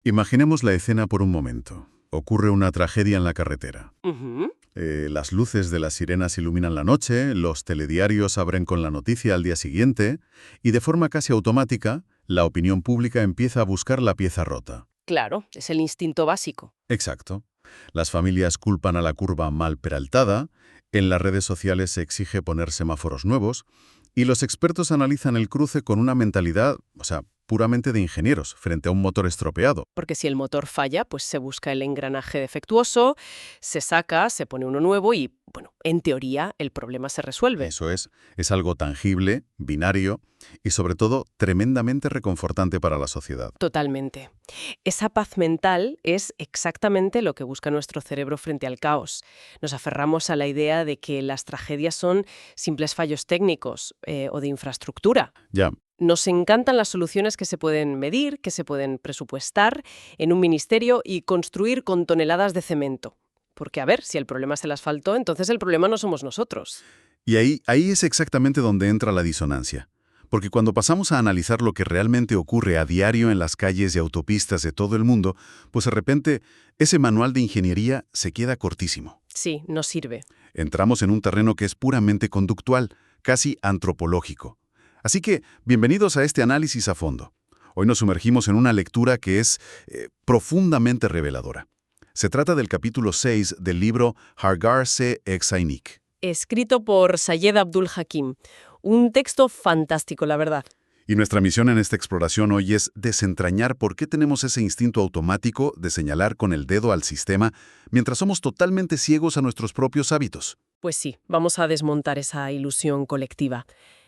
Imaginemos la escena por un momento. Ocurre una tragedia en la carretera. Ujú. Las luces de las sirenas iluminan la noche, los telediarios abren con la noticia al día siguiente, y de forma casi automática, la opinión pública empieza a buscar la pieza rota. Claro, es el instinto básico. Exacto. Las familias culpan a la curva mal peraltada, en las redes sociales se exige poner semáforos nuevos, y los expertos analizan el cruce con una mentalidad, puramente de ingenieros, frente a un motor estropeado. Porque si el motor falla, pues se busca el engranaje defectuoso, se saca, se pone uno nuevo y, bueno, en teoría el problema se resuelve. Eso es algo tangible, binario y sobre todo tremendamente reconfortante para la sociedad. Totalmente. Esa paz mental es exactamente lo que busca nuestro cerebro frente al caos. Nos aferramos a la idea de que las tragedias son simples fallos técnicos o de infraestructura. Ya, Nos encantan las soluciones que se pueden medir, que se pueden presupuestar en un ministerio y construir con toneladas de cemento. Porque, a ver, si el problema es el asfalto, entonces el problema no somos nosotros. y ahí es exactamente donde entra la disonancia. Porque cuando pasamos a analizar lo que realmente ocurre a diario en las calles y autopistas de todo el mundo, pues de repente ese manual de ingeniería se queda cortísimo. Sí, no sirve. Entramos en un terreno que es puramente conductual, casi antropológico. Así que, bienvenidos a este análisis a fondo. Hoy nos sumergimos en una lectura que es profundamente reveladora. Se trata del capítulo 6 del libro Hargar se Exainik. Escrito por Sayed Abdul Hakim. Un texto fantástico, la verdad. Y nuestra misión en esta exploración hoy es desentrañar por qué tenemos ese instinto automático de señalar con el dedo al sistema mientras somos totalmente ciegos a nuestros propios hábitos. Pues sí, vamos a desmontar esa ilusión colectiva.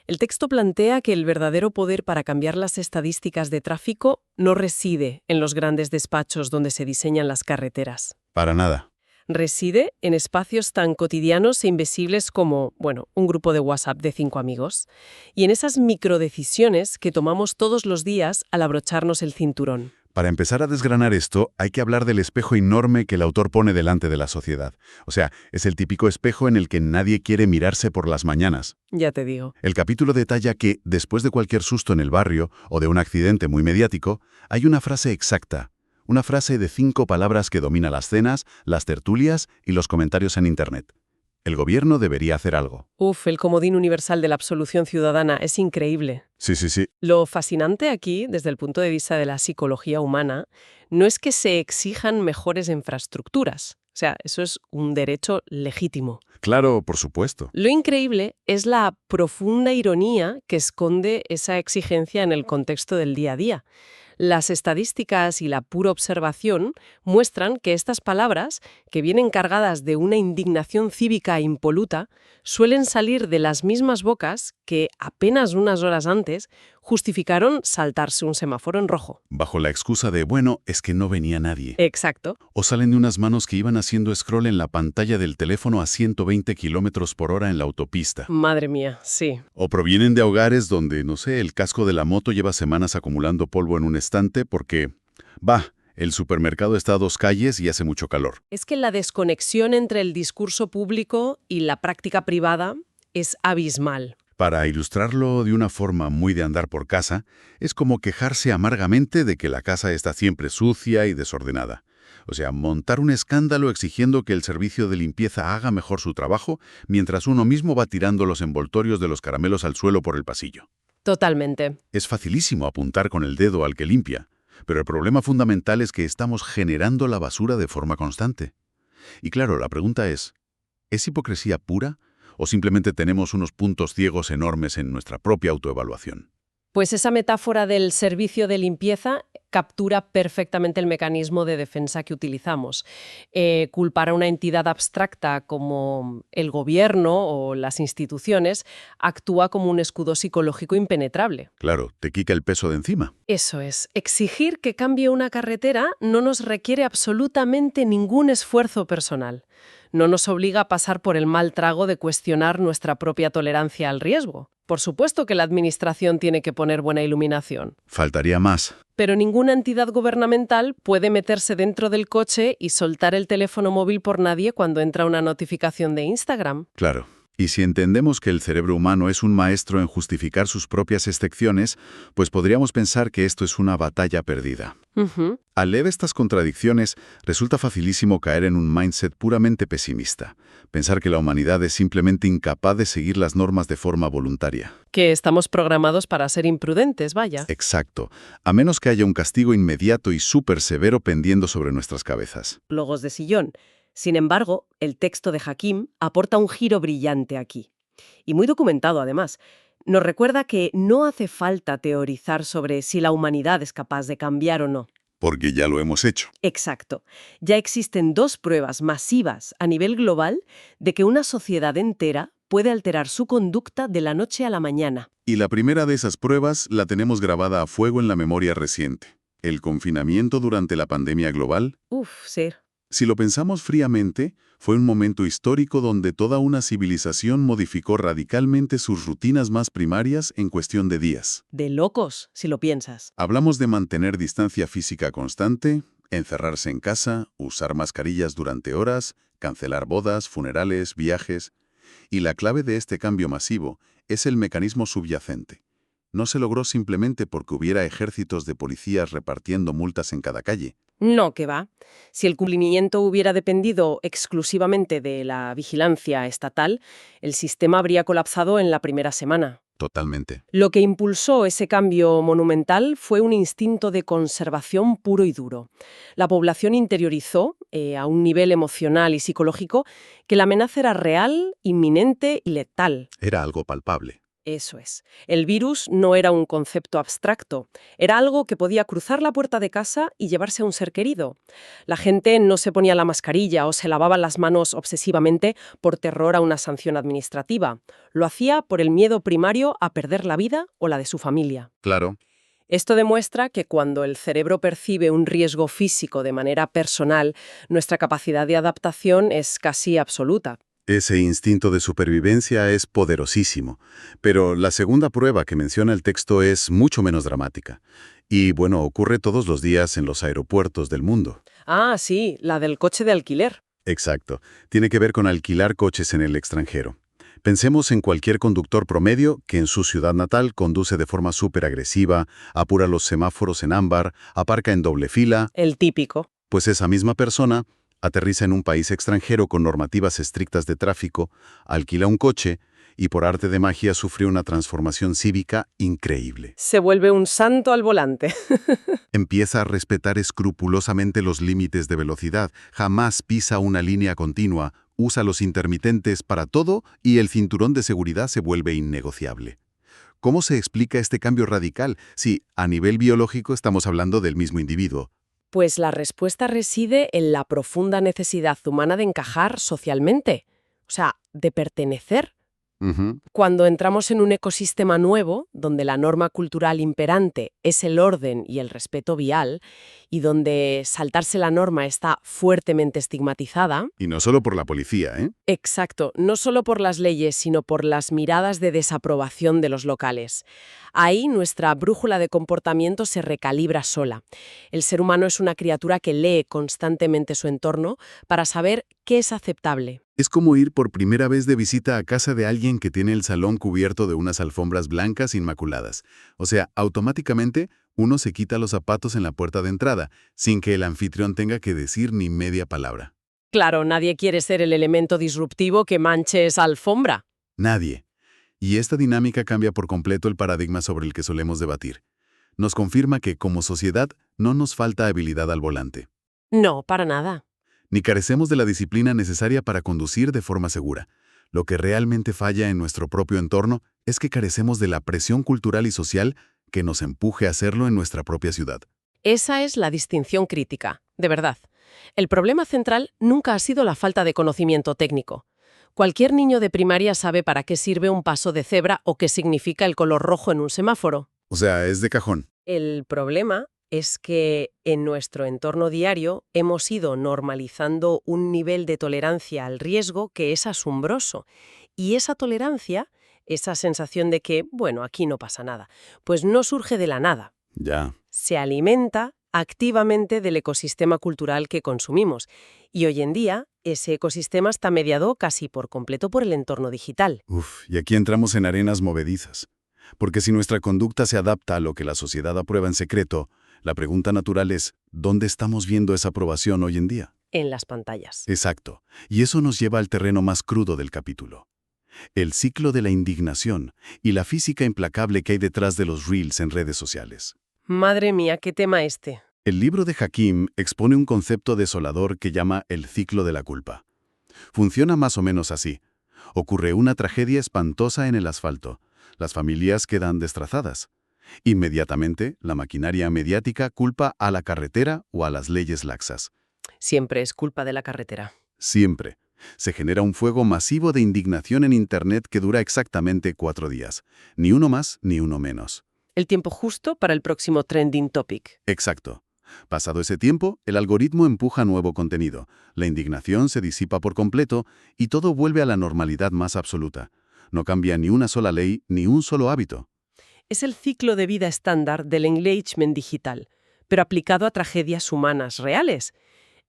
El texto plantea que el verdadero poder para cambiar las estadísticas de tráfico no reside en los grandes despachos donde se diseñan las carreteras. Para nada. Reside en espacios tan cotidianos e invisibles como, bueno, un grupo de WhatsApp de 5 amigos, y en esas microdecisiones que tomamos todos los días al abrocharnos el cinturón. Para empezar a desgranar esto, hay que hablar del espejo enorme que el autor pone delante de la sociedad. O sea, es el típico espejo en el que nadie quiere mirarse por las mañanas. Ya te digo. El capítulo detalla que, después de cualquier susto en el barrio o de un accidente muy mediático, hay una frase exacta. Una frase de 5 palabras que domina las cenas, las tertulias y los comentarios en Internet. El gobierno debería hacer algo. Uf, el comodín universal de la absolución ciudadana es increíble. Sí. Lo fascinante aquí, desde el punto de vista de la psicología humana, no es que se exijan mejores infraestructuras. O sea, eso es un derecho legítimo. Claro, por supuesto. Lo increíble es la profunda ironía que esconde esa exigencia en el contexto del día a día. Las estadísticas y la pura observación muestran que estas palabras, que vienen cargadas de una indignación cívica impoluta, suelen salir de las mismas bocas que, apenas unas horas antes, justificaron saltarse un semáforo en rojo. Bajo la excusa de, bueno, es que no venía nadie. Exacto. O salen de unas manos que iban haciendo scroll en la pantalla del teléfono a 120 km/h en la autopista. Madre mía, sí. O provienen de hogares donde, no sé, el casco de la moto lleva semanas acumulando polvo en un estante porque, el supermercado está a 2 calles y hace mucho calor. Es que la desconexión entre el discurso público y la práctica privada es abismal. Para ilustrarlo de una forma muy de andar por casa, es como quejarse amargamente de que la casa está siempre sucia y desordenada. O sea, montar un escándalo exigiendo que el servicio de limpieza haga mejor su trabajo, mientras uno mismo va tirando los envoltorios de los caramelos al suelo por el pasillo. Totalmente. Es facilísimo apuntar con el dedo al que limpia, pero el problema fundamental es que estamos generando la basura de forma constante. Y claro, la pregunta ¿es hipocresía pura o simplemente tenemos unos puntos ciegos enormes en nuestra propia autoevaluación? Pues esa metáfora del servicio de limpieza captura perfectamente el mecanismo de defensa que utilizamos. Culpar a una entidad abstracta como el gobierno o las instituciones actúa como un escudo psicológico impenetrable. Claro, te quita el peso de encima. Eso es. Exigir que cambie una carretera no nos requiere absolutamente ningún esfuerzo personal. No nos obliga a pasar por el mal trago de cuestionar nuestra propia tolerancia al riesgo. Por supuesto que la administración tiene que poner buena iluminación. Faltaría más. Pero ninguna entidad gubernamental puede meterse dentro del coche y soltar el teléfono móvil por nadie cuando entra una notificación de Instagram. Claro. Y si entendemos que el cerebro humano es un maestro en justificar sus propias excepciones, pues podríamos pensar que esto es una batalla perdida. Ujú. Al leer estas contradicciones, resulta facilísimo caer en un mindset puramente pesimista, pensar que la humanidad es simplemente incapaz de seguir las normas de forma voluntaria. Que estamos programados para ser imprudentes, vaya. Exacto, a menos que haya un castigo inmediato y súper severo pendiendo sobre nuestras cabezas. Logos de sillón. Sin embargo, el texto de Hakim aporta un giro brillante aquí. Y muy documentado, además. Nos recuerda que no hace falta teorizar sobre si la humanidad es capaz de cambiar o no. Porque ya lo hemos hecho. Exacto. Ya existen dos pruebas masivas a nivel global de que una sociedad entera puede alterar su conducta de la noche a la mañana. Y la primera de esas pruebas la tenemos grabada a fuego en la memoria reciente. El confinamiento durante la pandemia global. Uf, sí. Si lo pensamos fríamente, fue un momento histórico donde toda una civilización modificó radicalmente sus rutinas más primarias en cuestión de días. De locos, si lo piensas. Hablamos de mantener distancia física constante, encerrarse en casa, usar mascarillas durante horas, cancelar bodas, funerales, viajes. Y la clave de este cambio masivo es el mecanismo subyacente. No se logró simplemente porque hubiera ejércitos de policías repartiendo multas en cada calle. No, que va. Si el cumplimiento hubiera dependido exclusivamente de la vigilancia estatal, el sistema habría colapsado en la primera semana. Totalmente. Lo que impulsó ese cambio monumental fue un instinto de conservación puro y duro. La población interiorizó, a un nivel emocional y psicológico, que la amenaza era real, inminente y letal. Era algo palpable. Eso es. El virus no era un concepto abstracto, era algo que podía cruzar la puerta de casa y llevarse a un ser querido. La gente no se ponía la mascarilla o se lavaba las manos obsesivamente por terror a una sanción administrativa. Lo hacía por el miedo primario a perder la vida o la de su familia. Claro. Esto demuestra que cuando el cerebro percibe un riesgo físico de manera personal, nuestra capacidad de adaptación es casi absoluta. Ese instinto de supervivencia es poderosísimo, pero la segunda prueba que menciona el texto es mucho menos dramática. Y bueno, ocurre todos los días en los aeropuertos del mundo. Ah, sí, la del coche de alquiler. Exacto. Tiene que ver con alquilar coches en el extranjero. Pensemos en cualquier conductor promedio que en su ciudad natal conduce de forma súper agresiva, apura los semáforos en ámbar, aparca en doble fila. El típico. Pues esa misma persona aterriza en un país extranjero con normativas estrictas de tráfico, alquila un coche y por arte de magia sufre una transformación cívica increíble. Se vuelve un santo al volante. Empieza a respetar escrupulosamente los límites de velocidad, jamás pisa una línea continua, usa los intermitentes para todo y el cinturón de seguridad se vuelve innegociable. ¿Cómo se explica este cambio radical si, a nivel biológico, estamos hablando del mismo individuo? Pues la respuesta reside en la profunda necesidad humana de encajar socialmente, o sea, de pertenecer. Ujú. Cuando entramos en un ecosistema nuevo, donde la norma cultural imperante es el orden y el respeto vial, y donde saltarse la norma está fuertemente estigmatizada, Y no solo por la policía, ¿eh? exacto, no solo por las leyes, sino por las miradas de desaprobación de los locales. Ahí nuestra brújula de comportamiento se recalibra sola. El ser humano es una criatura que lee constantemente su entorno para saber qué es aceptable. Es como ir por primera vez de visita a casa de alguien que tiene el salón cubierto de unas alfombras blancas inmaculadas. O sea, automáticamente uno se quita los zapatos en la puerta de entrada, sin que el anfitrión tenga que decir ni media palabra. Claro, nadie quiere ser el elemento disruptivo que manche esa alfombra. Nadie. Y esta dinámica cambia por completo el paradigma sobre el que solemos debatir. Nos confirma que, como sociedad, no nos falta habilidad al volante, No, para nada. ni carecemos de la disciplina necesaria para conducir de forma segura. Lo que realmente falla en nuestro propio entorno es que carecemos de la presión cultural y social que nos empuje a hacerlo en nuestra propia ciudad. Esa es la distinción crítica, de verdad. El problema central nunca ha sido la falta de conocimiento técnico. Cualquier niño de primaria sabe para qué sirve un paso de cebra o qué significa el color rojo en un semáforo. O sea, es de cajón. El problema es que en nuestro entorno diario hemos ido normalizando un nivel de tolerancia al riesgo que es asombroso. Y esa tolerancia, esa sensación de que, bueno, aquí no pasa nada, pues no surge de la nada. Ya. Se alimenta activamente del ecosistema cultural que consumimos. Y hoy en día, ese ecosistema está mediado casi por completo por el entorno digital. Uf, y aquí entramos en arenas movedizas. Porque si nuestra conducta se adapta a lo que la sociedad aprueba en secreto, la pregunta natural es, ¿dónde estamos viendo esa aprobación hoy en día? En las pantallas. Exacto. Y eso nos lleva al terreno más crudo del capítulo. El ciclo de la indignación y la física implacable que hay detrás de los reels en redes sociales. Madre mía, qué tema este. El libro de Hakim expone un concepto desolador que llama el ciclo de la culpa. Funciona más o menos así. Ocurre una tragedia espantosa en el asfalto. Las familias quedan destrozadas. Inmediatamente, la maquinaria mediática culpa a la carretera o a las leyes laxas. Siempre es culpa de la carretera. Siempre. Se genera un fuego masivo de indignación en Internet que dura exactamente 4 días. Ni uno más ni uno menos. El tiempo justo para el próximo trending topic. Exacto. Pasado ese tiempo, el algoritmo empuja nuevo contenido, la indignación se disipa por completo y todo vuelve a la normalidad más absoluta. No cambia ni una sola ley ni un solo hábito. Es el ciclo de vida estándar del engagement digital, pero aplicado a tragedias humanas reales.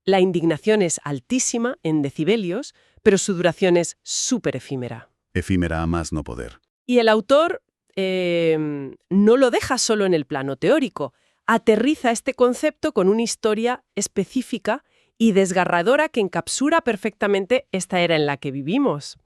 La indignación es altísima en decibelios, pero su duración es súper efímera. Efímera a más no poder. Y el autor no lo deja solo en el plano teórico. Aterriza este concepto con una historia específica y desgarradora que encapsula perfectamente esta era en la que vivimos.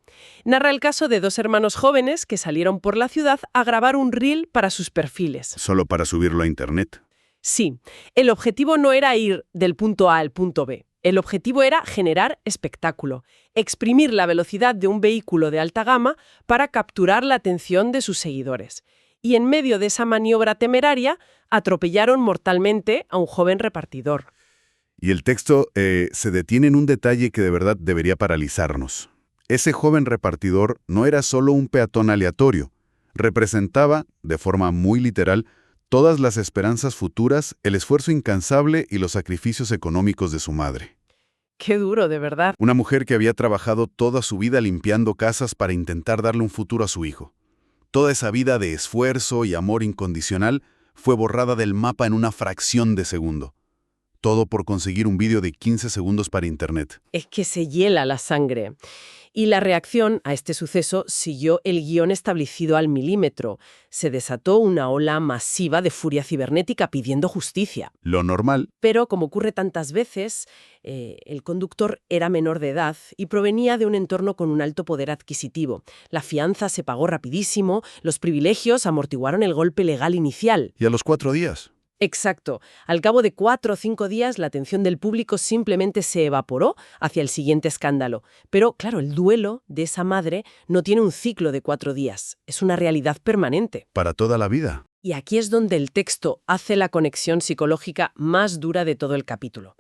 Narra el caso de 2 hermanos jóvenes que salieron por la ciudad a grabar un reel para sus perfiles. Solo para subirlo a Internet. Sí, el objetivo no era ir del punto A al punto B. El objetivo era generar espectáculo, exprimir la velocidad de un vehículo de alta gama para capturar la atención de sus seguidores. Y en medio de esa maniobra temeraria, atropellaron mortalmente a un joven repartidor. Y el texto se detiene en un detalle que de verdad debería paralizarnos. Ese joven repartidor no era solo un peatón aleatorio. Representaba, de forma muy literal, todas las esperanzas futuras, el esfuerzo incansable y los sacrificios económicos de su madre. Qué duro, de verdad. Una mujer que había trabajado toda su vida limpiando casas para intentar darle un futuro a su hijo. Toda esa vida de esfuerzo y amor incondicional fue borrada del mapa en una fracción de segundo. Todo por conseguir un vídeo de 15 segundos para Internet. Es que se hiela la sangre. Y la reacción a este suceso siguió el guión establecido al milímetro. Se desató una ola masiva de furia cibernética pidiendo justicia. Lo normal. Pero, como ocurre tantas veces, el conductor era menor de edad y provenía de un entorno con un alto poder adquisitivo. La fianza se pagó rapidísimo, los privilegios amortiguaron el golpe legal inicial. ¿Y a los 4 días? Exacto. Al cabo de 4 o 5 días, la atención del público simplemente se evaporó hacia el siguiente escándalo. Pero, claro, el duelo de esa madre no tiene un ciclo de 4 días. Es una realidad permanente. Para toda la vida. Y aquí es donde el texto hace la conexión psicológica más dura de todo el capítulo.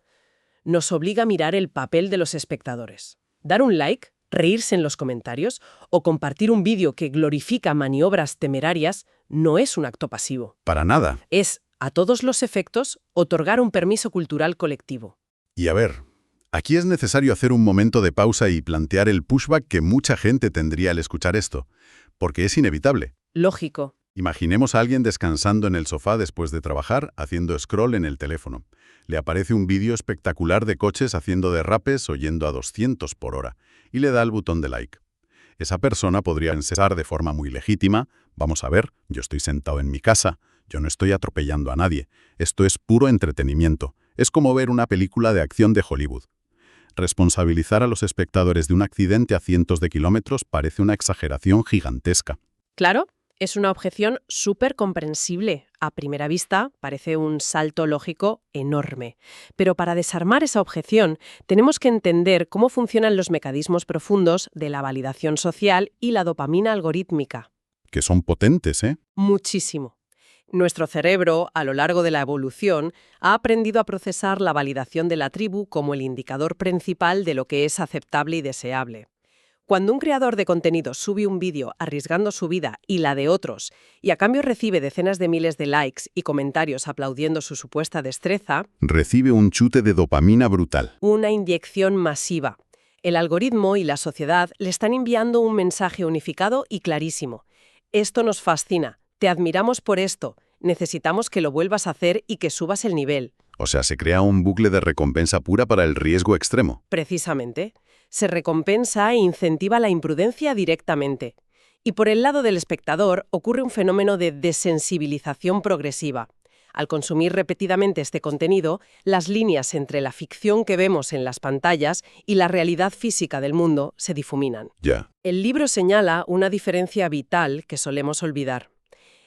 Nos obliga a mirar el papel de los espectadores. Dar un like, reírse en los comentarios o compartir un vídeo que glorifica maniobras temerarias no es un acto pasivo. Para nada. Es, a todos los efectos, otorgar un permiso cultural colectivo. Y a ver, aquí es necesario hacer un momento de pausa y plantear el pushback que mucha gente tendría al escuchar esto, porque es inevitable. Lógico. Imaginemos a alguien descansando en el sofá después de trabajar, haciendo scroll en el teléfono. Le aparece un vídeo espectacular de coches haciendo derrapes o yendo a 200 por hora, y le da el botón de like. Esa persona podría pensar de forma muy legítima, vamos a ver, yo estoy sentado en mi casa, yo no estoy atropellando a nadie, esto es puro entretenimiento, es como ver una película de acción de Hollywood. Responsabilizar a los espectadores de un accidente a cientos de kilómetros parece una exageración gigantesca. Claro, es una objeción súper comprensible. A primera vista parece un salto lógico enorme. Pero para desarmar esa objeción, tenemos que entender cómo funcionan los mecanismos profundos de la validación social y la dopamina algorítmica. Que son potentes, ¿eh? Muchísimo. Nuestro cerebro, a lo largo de la evolución, ha aprendido a procesar la validación de la tribu como el indicador principal de lo que es aceptable y deseable. Cuando un creador de contenido sube un vídeo arriesgando su vida y la de otros, y a cambio recibe decenas de miles de likes y comentarios aplaudiendo su supuesta destreza, recibe un chute de dopamina brutal. Una inyección masiva. El algoritmo y la sociedad le están enviando un mensaje unificado y clarísimo. Esto nos fascina. Te admiramos por esto. Necesitamos que lo vuelvas a hacer y que subas el nivel. O sea, se crea un bucle de recompensa pura para el riesgo extremo. Precisamente. Se recompensa e incentiva la imprudencia directamente. Y por el lado del espectador ocurre un fenómeno de desensibilización progresiva. Al consumir repetidamente este contenido, las líneas entre la ficción que vemos en las pantallas y la realidad física del mundo se difuminan. Ya. El libro señala una diferencia vital que solemos olvidar.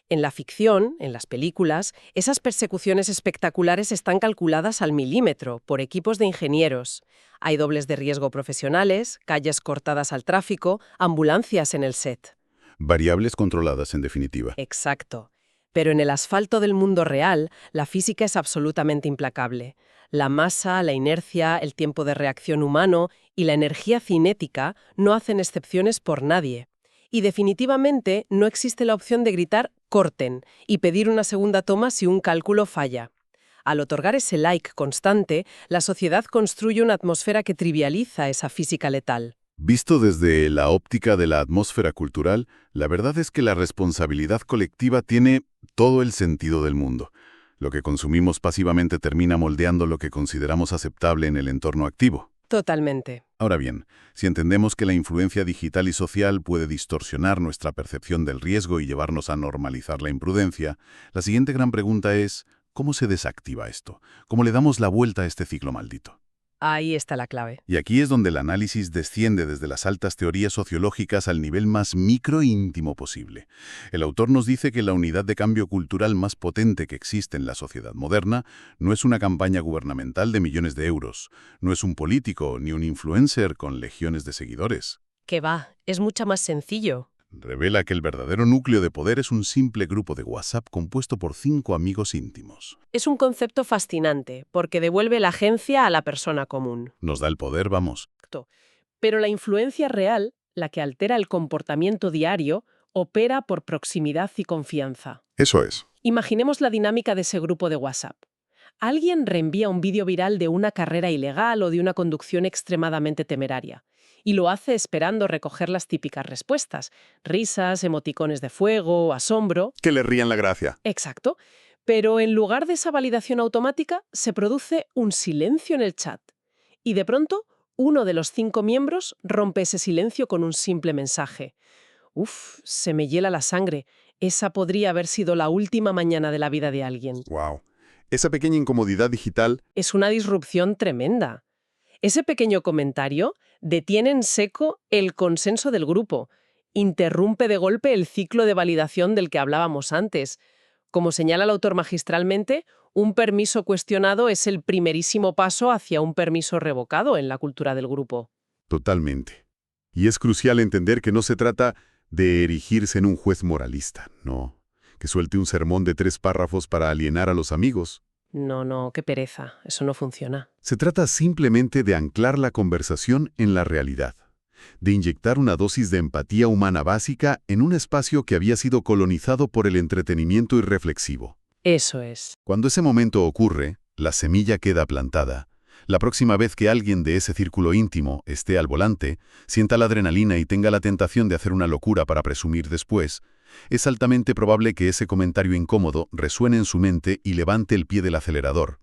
En la ficción, en las películas, esas persecuciones espectaculares están calculadas al milímetro por equipos de ingenieros. Hay dobles de riesgo profesionales, calles cortadas al tráfico, ambulancias en el set. Variables controladas, en definitiva. Exacto. Pero en el asfalto del mundo real, la física es absolutamente implacable. La masa, la inercia, el tiempo de reacción humano y la energía cinética no hacen excepciones por nadie. Y definitivamente no existe la opción de gritar «corten» y pedir una segunda toma si un cálculo falla. Al otorgar ese like constante, la sociedad construye una atmósfera que trivializa esa física letal. Visto desde la óptica de la atmósfera cultural, la verdad es que la responsabilidad colectiva tiene todo el sentido del mundo. Lo que consumimos pasivamente termina moldeando lo que consideramos aceptable en el entorno activo. Totalmente. Ahora bien, si entendemos que la influencia digital y social puede distorsionar nuestra percepción del riesgo y llevarnos a normalizar la imprudencia, la siguiente gran pregunta es, ¿cómo se desactiva esto? ¿Cómo le damos la vuelta a este ciclo maldito? Ahí está la clave. Y aquí es donde el análisis desciende desde las altas teorías sociológicas al nivel más micro e íntimo posible. El autor nos dice que la unidad de cambio cultural más potente que existe en la sociedad moderna no es una campaña gubernamental de millones de euros, no es un político ni un influencer con legiones de seguidores. Que va, es mucho más sencillo. Revela que el verdadero núcleo de poder es un simple grupo de WhatsApp compuesto por 5 amigos íntimos. Es un concepto fascinante, porque devuelve la agencia a la persona común. Nos da el poder, vamos. Pero la influencia real, la que altera el comportamiento diario, opera por proximidad y confianza. Eso es. Imaginemos la dinámica de ese grupo de WhatsApp. Alguien reenvía un vídeo viral de una carrera ilegal o de una conducción extremadamente temeraria. Y lo hace esperando recoger las típicas respuestas. Risas, emoticones de fuego, asombro. Que le rían la gracia. Exacto. Pero en lugar de esa validación automática, se produce un silencio en el chat. Y de pronto, uno de los 5 miembros rompe ese silencio con un simple mensaje. Uf, se me hiela la sangre. Esa podría haber sido la última mañana de la vida de alguien. Wow. Esa pequeña incomodidad digital. Es una disrupción tremenda. Ese pequeño comentario detiene en seco el consenso del grupo, interrumpe de golpe el ciclo de validación del que hablábamos antes. Como señala el autor magistralmente, un permiso cuestionado es el primerísimo paso hacia un permiso revocado en la cultura del grupo. Totalmente. Y es crucial entender que no se trata de erigirse en un juez moralista, no. Que suelte un sermón de 3 párrafos para alienar a los amigos. No, qué pereza. Eso no funciona. Se trata simplemente de anclar la conversación en la realidad, de inyectar una dosis de empatía humana básica en un espacio que había sido colonizado por el entretenimiento irreflexivo. Eso es. Cuando ese momento ocurre, la semilla queda plantada. La próxima vez que alguien de ese círculo íntimo esté al volante, sienta la adrenalina y tenga la tentación de hacer una locura para presumir después, es altamente probable que ese comentario incómodo resuene en su mente y levante el pie del acelerador.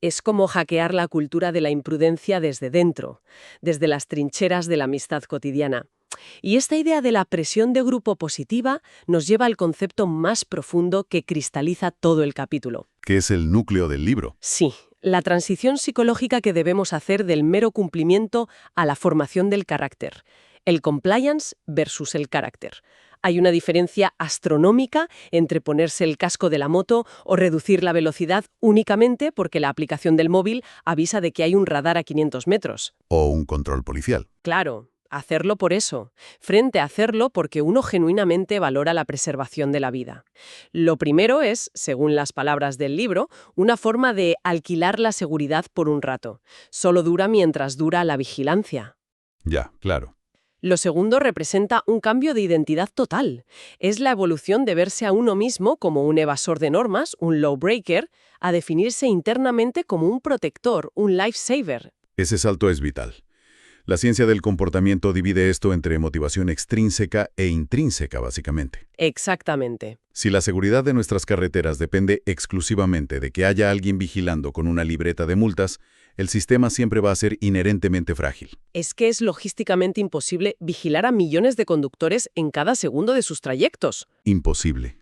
Es como hackear la cultura de la imprudencia desde dentro, desde las trincheras de la amistad cotidiana. Y esta idea de la presión de grupo positiva nos lleva al concepto más profundo que cristaliza todo el capítulo. Que es el núcleo del libro. Sí, la transición psicológica que debemos hacer del mero cumplimiento a la formación del carácter. El compliance versus el carácter. Hay una diferencia astronómica entre ponerse el casco de la moto o reducir la velocidad únicamente porque la aplicación del móvil avisa de que hay un radar a 500 metros. O un control policial. Claro, hacerlo por eso, frente a hacerlo porque uno genuinamente valora la preservación de la vida. Lo primero es, según las palabras del libro, una forma de alquilar la seguridad por un rato. Solo dura mientras dura la vigilancia. Ya, claro. Lo segundo representa un cambio de identidad total. Es la evolución de verse a uno mismo como un evasor de normas, un lawbreaker, a definirse internamente como un protector, un lifesaver. Ese salto es vital. La ciencia del comportamiento divide esto entre motivación extrínseca e intrínseca, básicamente. Exactamente. Si la seguridad de nuestras carreteras depende exclusivamente de que haya alguien vigilando con una libreta de multas, el sistema siempre va a ser inherentemente frágil. Es que es logísticamente imposible vigilar a millones de conductores en cada segundo de sus trayectos. Imposible.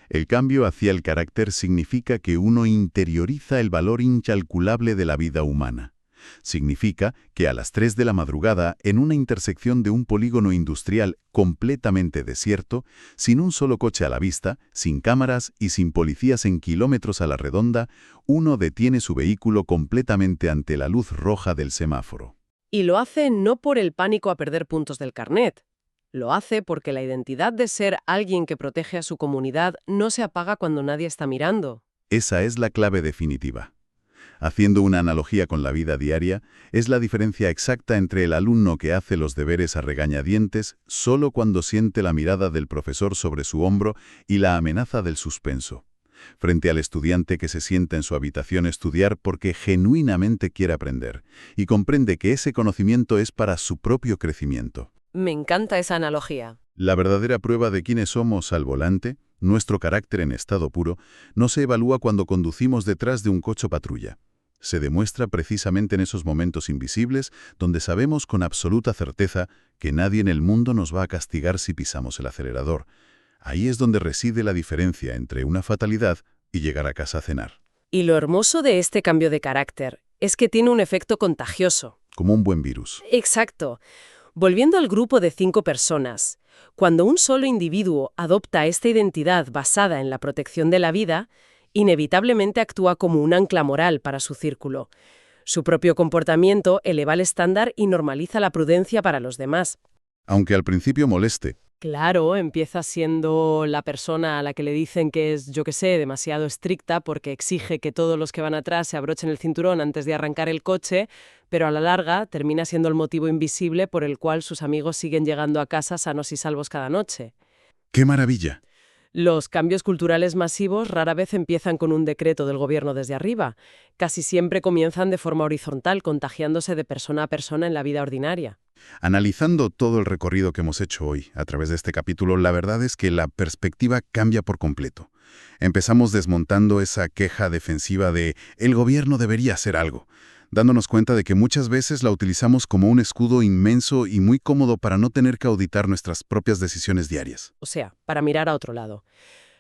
El cambio hacia el carácter significa que uno interioriza el valor incalculable de la vida humana. Significa que a las 3 de la madrugada, en una intersección de un polígono industrial completamente desierto, sin un solo coche a la vista, sin cámaras y sin policías en kilómetros a la redonda, uno detiene su vehículo completamente ante la luz roja del semáforo. Y lo hace no por el pánico a perder puntos del carnet. Lo hace porque la identidad de ser alguien que protege a su comunidad no se apaga cuando nadie está mirando. Esa es la clave definitiva. Haciendo una analogía con la vida diaria, es la diferencia exacta entre el alumno que hace los deberes a regañadientes solo cuando siente la mirada del profesor sobre su hombro y la amenaza del suspenso, frente al estudiante que se sienta en su habitación a estudiar porque genuinamente quiere aprender y comprende que ese conocimiento es para su propio crecimiento. Me encanta esa analogía. La verdadera prueba de quiénes somos al volante, nuestro carácter en estado puro, no se evalúa cuando conducimos detrás de un coche patrulla. Se demuestra precisamente en esos momentos invisibles donde sabemos con absoluta certeza que nadie en el mundo nos va a castigar si pisamos el acelerador. Ahí es donde reside la diferencia entre una fatalidad y llegar a casa a cenar. Y lo hermoso de este cambio de carácter es que tiene un efecto contagioso. Como un buen virus. Exacto. Volviendo al grupo de 5 personas, cuando un solo individuo adopta esta identidad basada en la protección de la vida, inevitablemente actúa como un ancla moral para su círculo. Su propio comportamiento eleva el estándar y normaliza la prudencia para los demás. Aunque al principio moleste. Claro, empieza siendo la persona a la que le dicen que es, yo qué sé, demasiado estricta porque exige que todos los que van atrás se abrochen el cinturón antes de arrancar el coche, pero a la larga termina siendo el motivo invisible por el cual sus amigos siguen llegando a casa sanos y salvos cada noche. ¡Qué maravilla! Los cambios culturales masivos rara vez empiezan con un decreto del gobierno desde arriba. Casi siempre comienzan de forma horizontal, contagiándose de persona a persona en la vida ordinaria. Analizando todo el recorrido que hemos hecho hoy a través de este capítulo, la verdad es que la perspectiva cambia por completo. Empezamos desmontando esa queja defensiva de «el gobierno debería hacer algo», dándonos cuenta de que muchas veces la utilizamos como un escudo inmenso y muy cómodo para no tener que auditar nuestras propias decisiones diarias. O sea, para mirar a otro lado.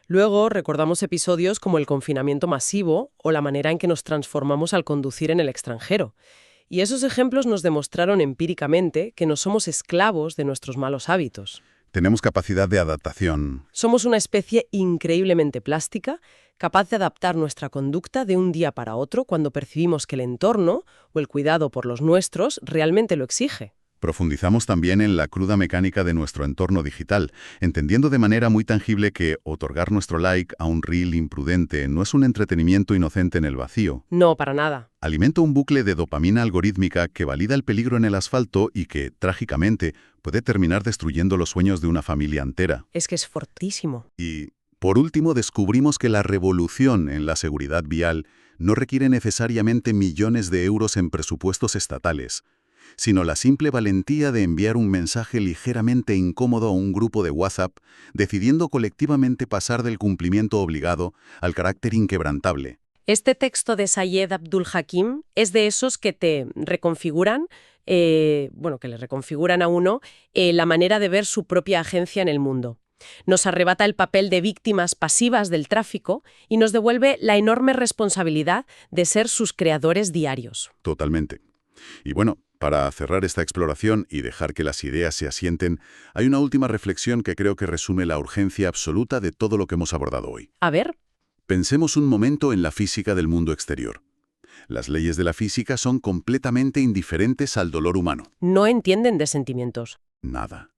Luego recordamos episodios como el confinamiento masivo o la manera en que nos transformamos al conducir en el extranjero. Y esos ejemplos nos demostraron empíricamente que no somos esclavos de nuestros malos hábitos. Tenemos capacidad de adaptación. Somos una especie increíblemente plástica, capaz de adaptar nuestra conducta de un día para otro cuando percibimos que el entorno o el cuidado por los nuestros realmente lo exige. Profundizamos también en la cruda mecánica de nuestro entorno digital, entendiendo de manera muy tangible que otorgar nuestro like a un reel imprudente no es un entretenimiento inocente en el vacío. No, para nada. Alimenta un bucle de dopamina algorítmica que valida el peligro en el asfalto y que, trágicamente, puede terminar destruyendo los sueños de una familia entera. Es que es fortísimo. Y, por último, descubrimos que la revolución en la seguridad vial no requiere necesariamente millones de euros en presupuestos estatales, sino la simple valentía de enviar un mensaje ligeramente incómodo a un grupo de WhatsApp, decidiendo colectivamente pasar del cumplimiento obligado al carácter inquebrantable. Este texto de Sayed Abdul Hakim es de esos que te reconfiguran, que le reconfiguran a uno la manera de ver su propia agencia en el mundo. Nos arrebata el papel de víctimas pasivas del tráfico y nos devuelve la enorme responsabilidad de ser sus creadores diarios. Totalmente. Y bueno, para cerrar esta exploración y dejar que las ideas se asienten, hay una última reflexión que creo que resume la urgencia absoluta de todo lo que hemos abordado hoy. A ver. Pensemos un momento en la física del mundo exterior. Las leyes de la física son completamente indiferentes al dolor humano. No entienden de sentimientos. Nada.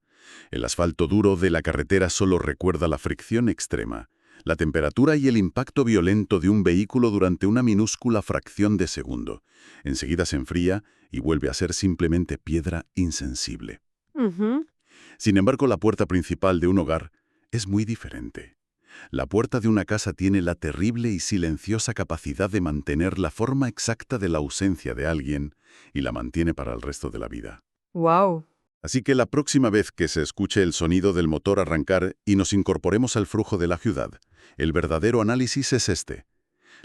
El asfalto duro de la carretera solo recuerda la fricción extrema, la temperatura y el impacto violento de un vehículo durante una minúscula fracción de segundo. Enseguida se enfría y vuelve a ser simplemente piedra insensible. Sin embargo, la puerta principal de un hogar es muy diferente. La puerta de una casa tiene la terrible y silenciosa capacidad de mantener la forma exacta de la ausencia de alguien y la mantiene para el resto de la vida. Wow. Así que la próxima vez que se escuche el sonido del motor arrancar y nos incorporemos al flujo de la ciudad, el verdadero análisis es este.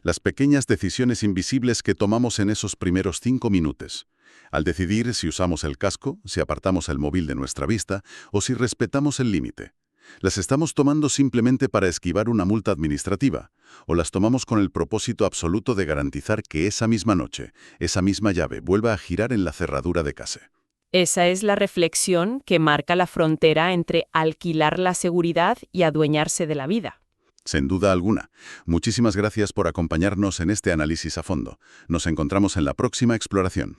Las pequeñas decisiones invisibles que tomamos en esos primeros 5 minutos. Al decidir si usamos el casco, si apartamos el móvil de nuestra vista o si respetamos el límite. ¿Las estamos tomando simplemente para esquivar una multa administrativa? ¿O las tomamos con el propósito absoluto de garantizar que esa misma noche, esa misma llave vuelva a girar en la cerradura de casa? Esa es la reflexión que marca la frontera entre alquilar la seguridad y adueñarse de la vida. Sin duda alguna. Muchísimas gracias por acompañarnos en este análisis a fondo. Nos encontramos en la próxima exploración.